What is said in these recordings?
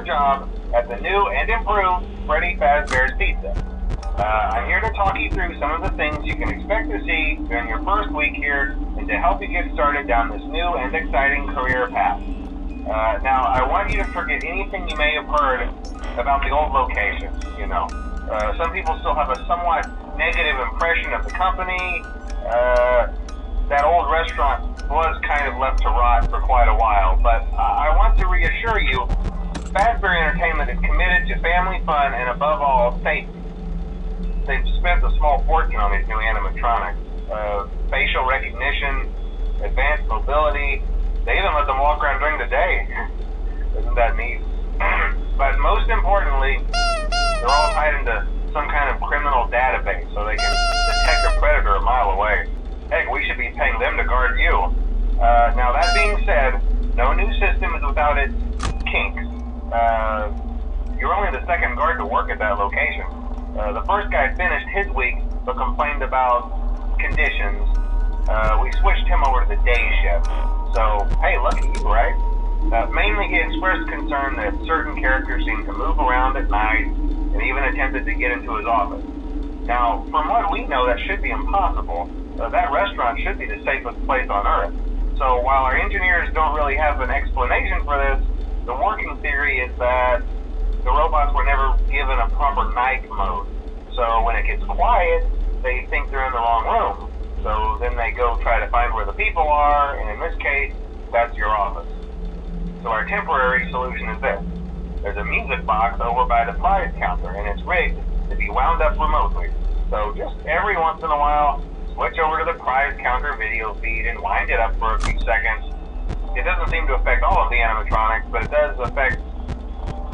job at the new and improved Freddy Fazbear's Pizza. I'm here to talk you through some of the things you can expect to see during your first week here and to help you get started down this new and exciting career path. Now, I want you to forget anything you may have heard about the old location, you know. Some people still have a somewhat negative impression of the company. That old restaurant was kind of left to rot for quite a while, but I want to reassure you, Fazbear Entertainment is committed to family fun and above all, safety. They've spent a small fortune on these new animatronics. Facial recognition, advanced mobility, they even let them walk around during the day. Isn't that neat? But most importantly, they're all tied into some kind of criminal database so they can detect a predator a mile away. Heck, we should be paying them to guard you. Now that being said, no new system is without its kinks. You're only the second guard to work at that location. The first guy finished his week but complained about conditions. We switched him over to the day shift. So, hey, lucky you, right? Mainly he expressed concern that certain characters seemed to move around at night and even attempted to get into his office. Now, from what we know, that should be impossible. That restaurant should be the safest place on Earth. So while our engineers don't really have an explanation for this, the working theory is that the robots were never given a proper night mode. So when it gets quiet, they think they're in the wrong room. So then they go try to find where the people are, and in this case, that's your office. So our temporary solution is this. There's a music box over by the prize counter, and it's rigged to be wound up remotely. So just every once in a while, switch over to the prize counter video feed and wind it up for a few seconds. It doesn't seem to affect all of the animatronics, but it does affect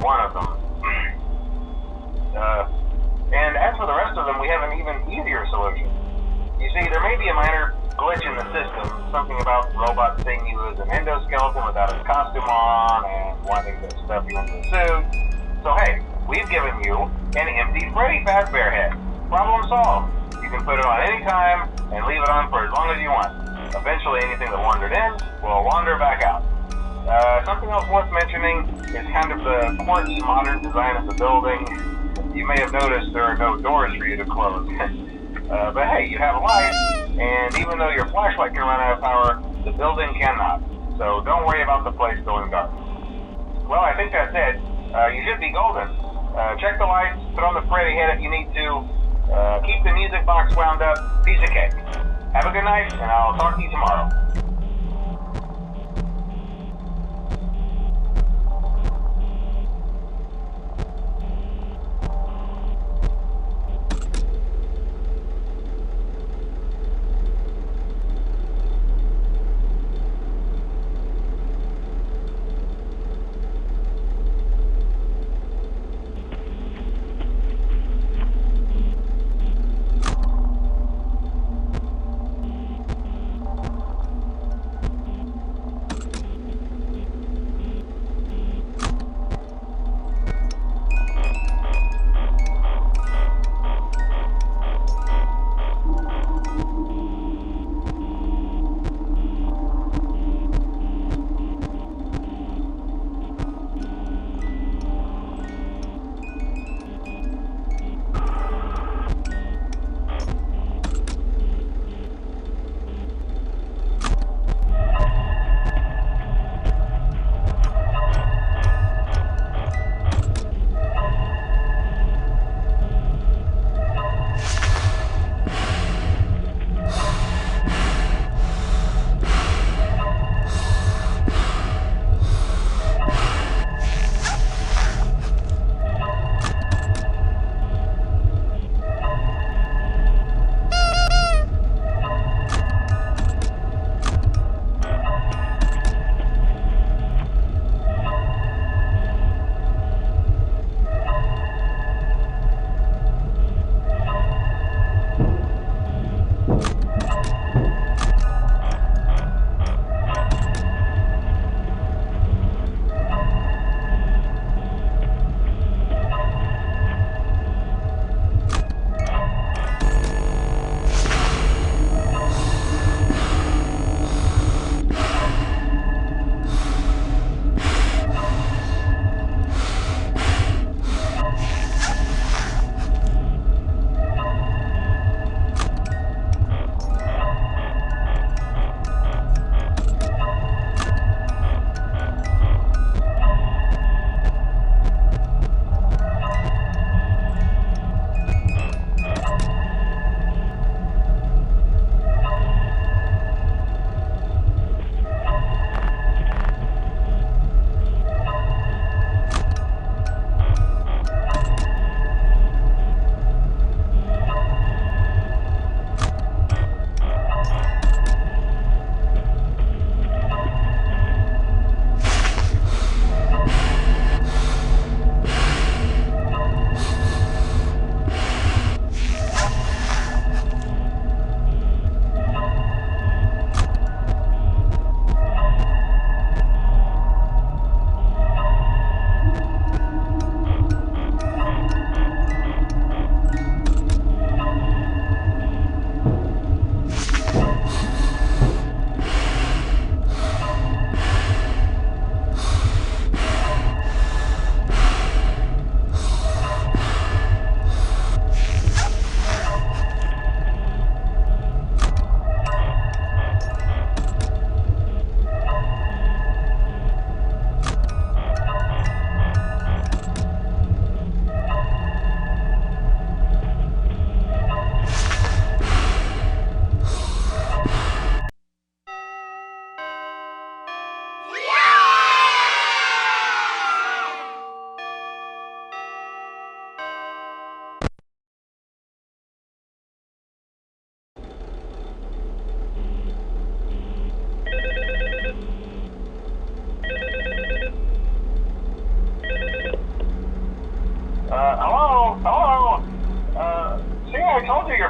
one of them. And as for the rest of them, we have an even easier solution. You see, there may be a minor glitch in the system, something about robots seeing you as an endoskeleton without a costume on and wanting to stuff you into a suit. So hey, we've given you an empty Freddy Fazbear head. Problem solved. You can put it on any time and leave it on for as long as you want. Eventually anything that wandered in will wander back out. Something else worth mentioning is kind of the quirky modern design of the building. You may have noticed there are no doors for you to close. But hey, you have a light, and even though your flashlight can run out of power, the building cannot. So don't worry about the place going dark. Well, I think that's it. You should be golden. Check the lights, put on the Freddy head if you need to. Keep the music box wound up. Piece of cake. Have a good night, and I'll talk to you tomorrow.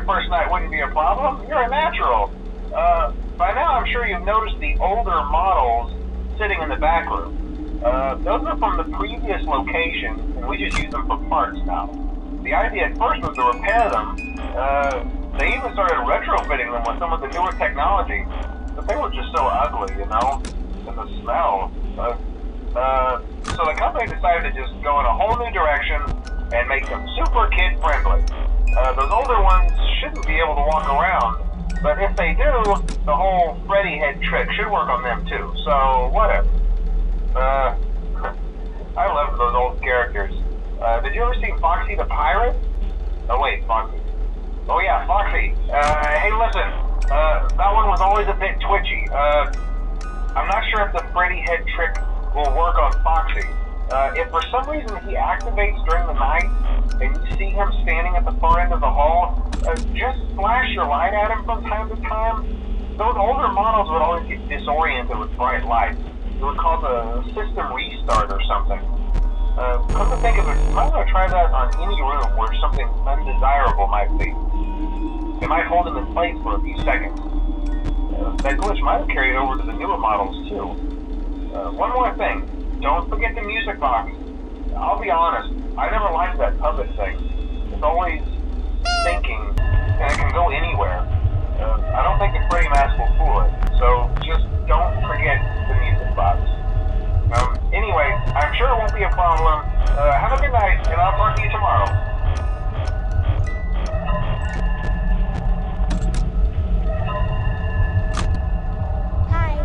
first night wouldn't be a problem. You're a natural. By now, I'm sure you've noticed the older models sitting in the back room. Those are from the previous location, and we just use them for parts now. The idea at first was to repair them. They even started retrofitting them with some of the newer technology, but they were just so ugly, you know, and the smell. So the company decided to just go in a whole new direction and make them super kid-friendly. Those older ones shouldn't be able to walk around, but if they do, the whole Freddy head trick should work on them too, so whatever. I love those old characters. Did you ever see Foxy the Pirate? Oh wait, Foxy. Oh yeah, Foxy. Hey listen, that one was always a bit twitchy. I'm not sure if the Freddy head trick will work on Foxy. If for some reason he activates during the night, and you see him standing at the far end of the hall, just flash your light at him from time to time. Those older models would always get disoriented with bright lights. It would cause a system restart or something. Come to think of it, you might want to try that on any room where something undesirable might be. It might hold him in place for a few seconds. That glitch might have carried over to the newer models too. One more thing, don't forget the music box. I'll be honest, I never liked that puppet thing. It's always thinking, and it can go anywhere. I don't think the Freddy mask will fool it, so just don't forget the music box. Anyway, I'm sure it won't be a problem. Have a good night, and I'll talk to you tomorrow. Hi.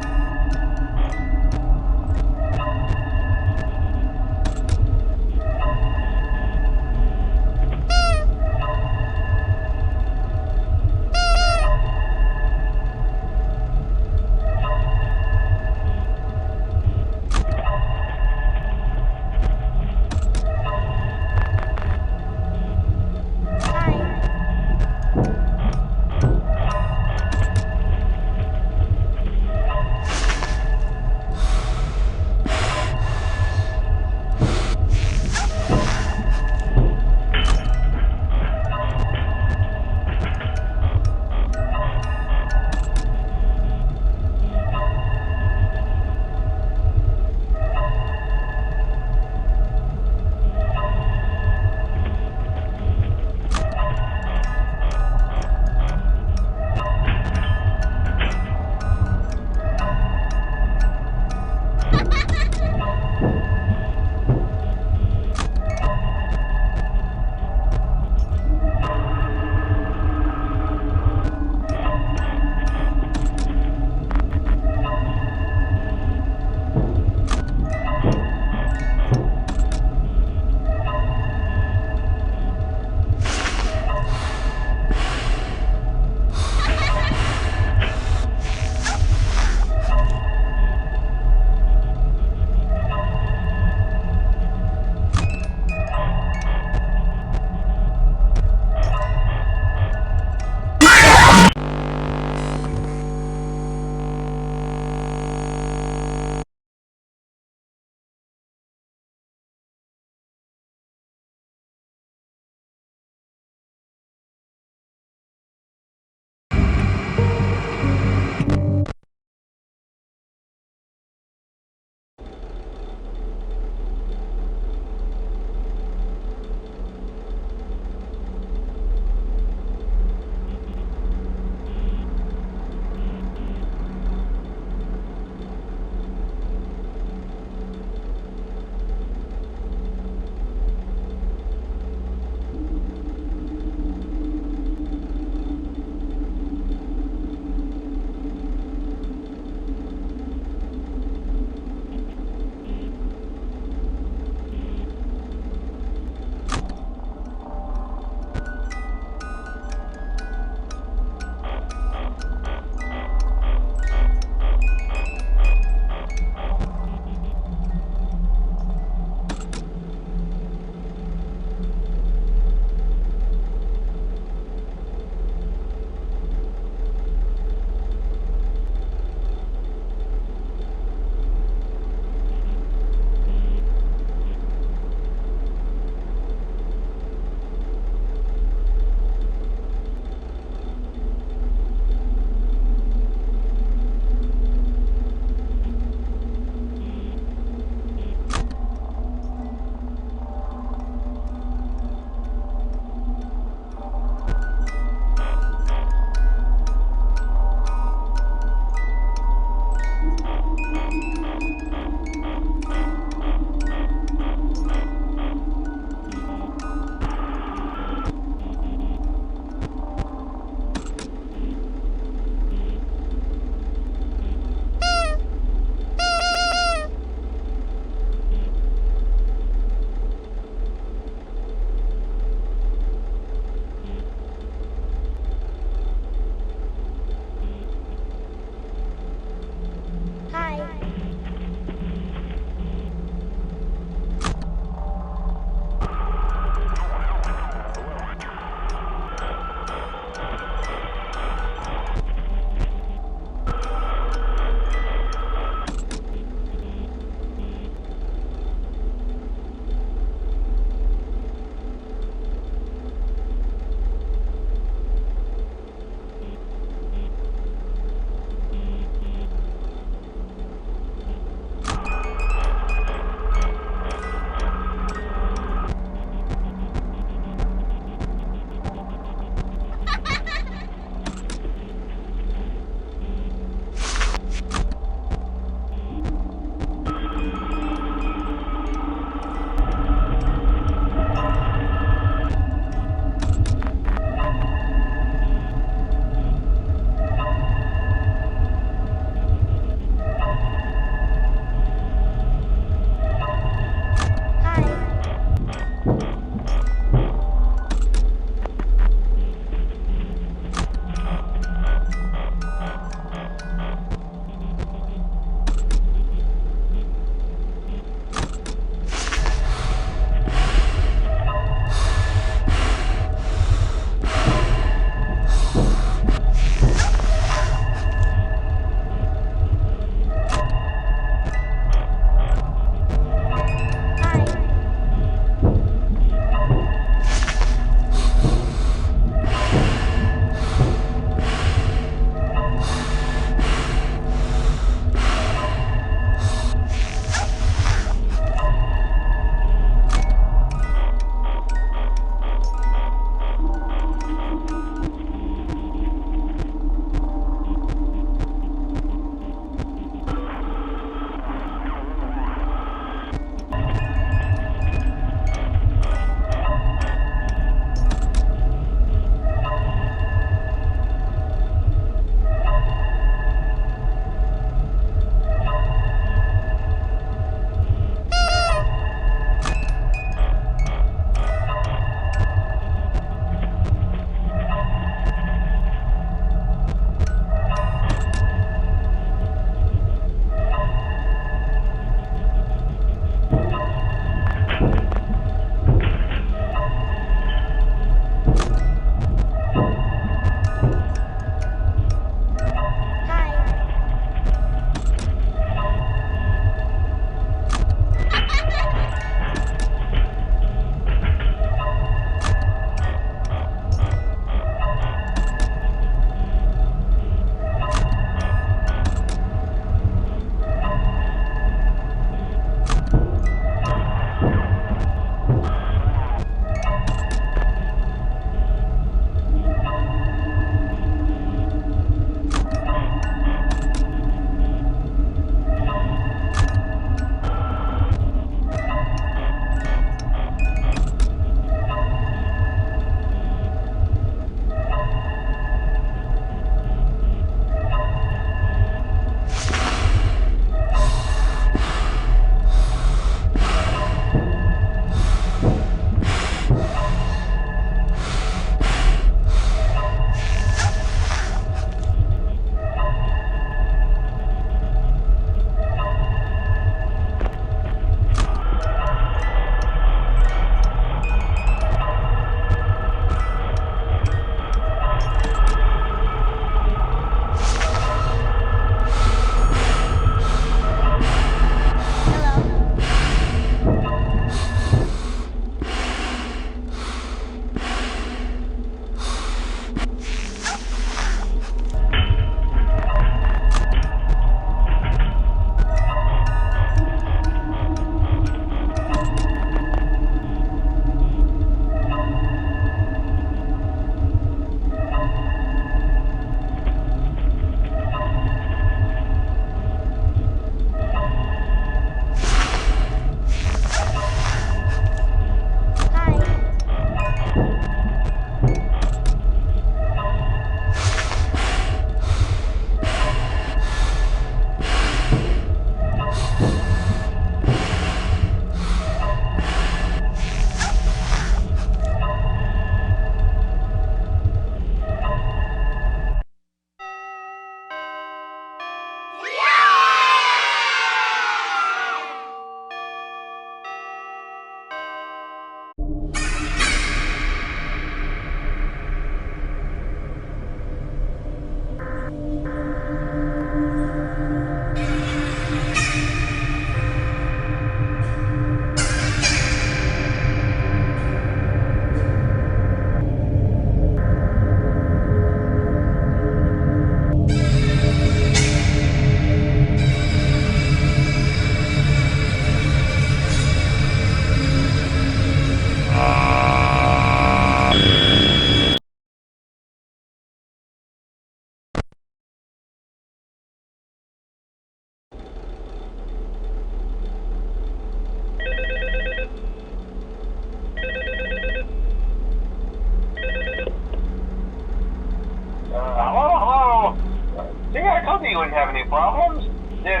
told you wouldn't have any problems. Did,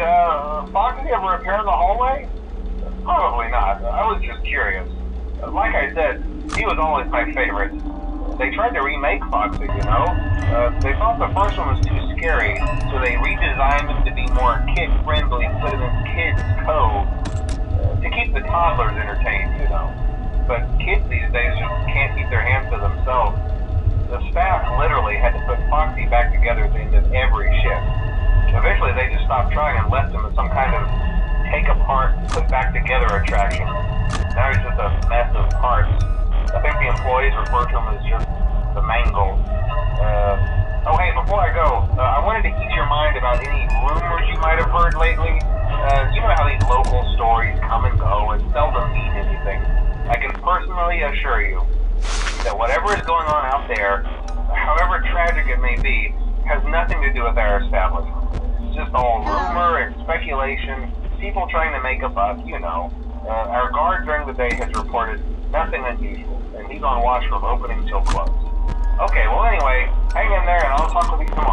Foxy ever appear in the hallway? Probably not. I was just curious. Like I said, he was always my favorite. They tried to remake Foxy, you know? They thought the first one was too scary, so they redesigned him to be more kid-friendly, put him in kids' code, to keep the toddlers entertained, you know? But kids these days just can't keep their hands to themselves. The staff literally had to put Foxy back together at the end of every shift. Eventually they just stopped trying and left him in some kind of take-apart, put-back-together attraction. Now he's just a mess of parts. I think the employees refer to him as just the mangle. Oh hey, before I go, I wanted to ease your mind about any rumors you might have heard lately. You know how these local stories come and go and seldom mean anything. I can personally assure you that whatever is going on out there, however tragic it may be, has nothing to do with our establishment. It's just all rumor and speculation, people trying to make a buck, you know. Our guard during the day has reported nothing unusual, and he's on watch from opening till close. Okay, well anyway, hang in there and I'll talk with you tomorrow.